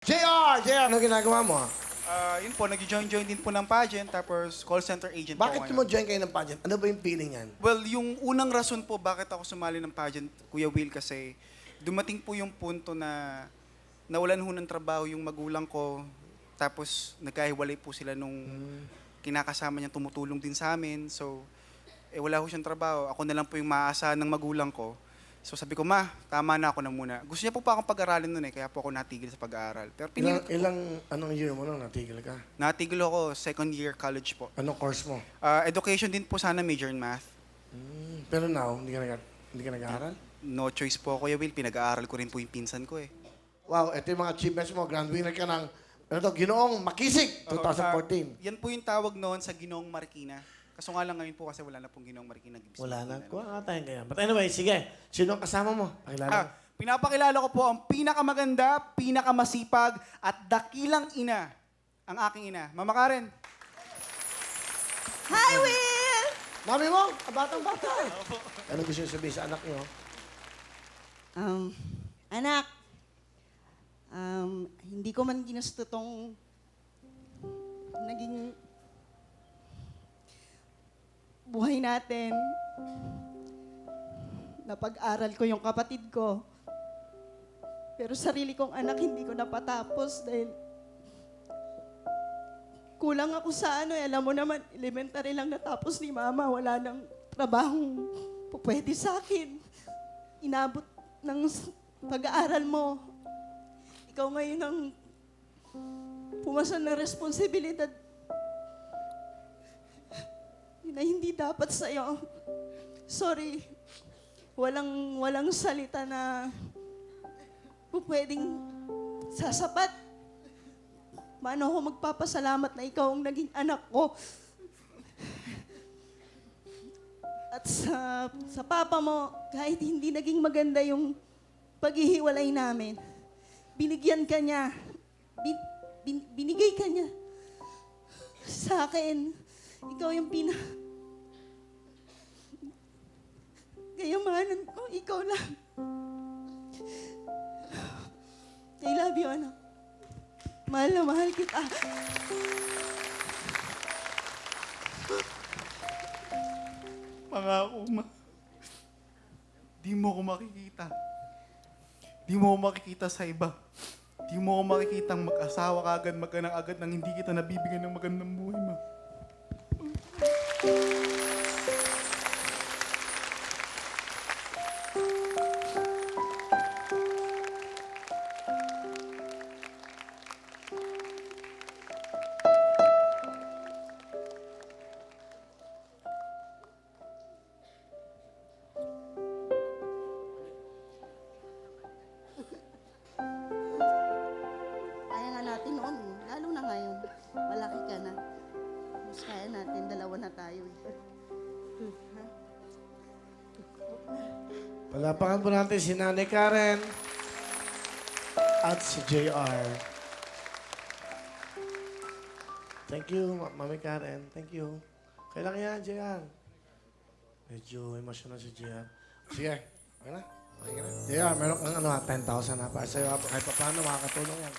JR, ano ginagawa mo? Yun po, nag-join din po ng pageant, tapos call center agent po Bakit ngayon. mo join kayo ng pageant? Ano ba yung feeling yan? Well, yung unang rason po bakit ako sumali ng pageant, Kuya Will, kasi dumating po yung punto na nawalan ho ng trabaho yung magulang ko, tapos nagkahiwalay po sila nung kinakasama niya, tumutulong din sa amin. So, wala ho siyang trabaho. Ako na lang po yung maaasahan ng magulang ko. So sabi ko, ma, tama na ako na muna. Gusto niya po pa akong pag-aralin nun kaya po ako natigil sa pag-aaral. Pero Anong year mo nung natigil ka? natigil ako second year college po. Anong course mo? Education din po sana, major in math. Pero now, hindi ka nag-aaral? No choice po, Kuya Will. Pinag-aaral ko rin po yung pinsan ko eh. Wow, ito yung mga achievements mo. Grand winner ka ng Ginoong Makisig 2014. Yan po yung tawag noon sa Ginoong Marikina. Kaso nga lang ngayon po kasi wala na pong Ginoong Marikina. Wala na. Kuha nga tayong ganyan. But anyway, sige. Sino ang kasama mo? Pakilala. Pinapakilala ko po ang pinakamaganda, pinakamasipag, at dakilang ina, ang aking ina. Mama Karen. Hi, Will! Mami mo, batang-bata. Ano gusto niyo sabihin sa anak niyo? Anak, hindi ko man ginusto tong naging buhay natin. Napag-aral ko yung kapatid ko. Pero sarili kong anak, hindi ko napatapos dahil kulang ako sa Alam mo naman, elementary lang natapos ni Mama. Wala nang trabahong pwede sa akin. Inabot ng pag-aaral mo. Ikaw ngayon ang pumasa ng responsibilidad na hindi dapat sa'yo. Sorry. Walang salita na pwedeng sasapat. Paano ako magpapasalamat na ikaw ang naging anak ko? At sa papa mo, kahit hindi naging maganda yung paghihiwalay namin, binigyan ka niya. Binigay ka niya. Sa akin, ikaw yung kayamanan ko, ikaw lang. I love you, anak. Mahal na mahal kita. Mga uma, di mo ako makikita. Di mo ako makikita sa iba. Di mo ako makikitang mag-asawa ka agad, mag-anak agad nang hindi kita nabibigyan ng magandang buhay, ma. Kaya nga natin noon, lalo na ngayon. Malaki ka na. Mas kaya natin, dalawa na tayo. Palapakan po natin si Nanay Karen at si JR. Thank you, Mami Karen. Thank you. Kailan yan, JR? Medyo emotional si JR. Sige, okay na? Okay na. JR, meron kang 10,000 na para sa'yo. Kahit pa paano, makakatulong yan.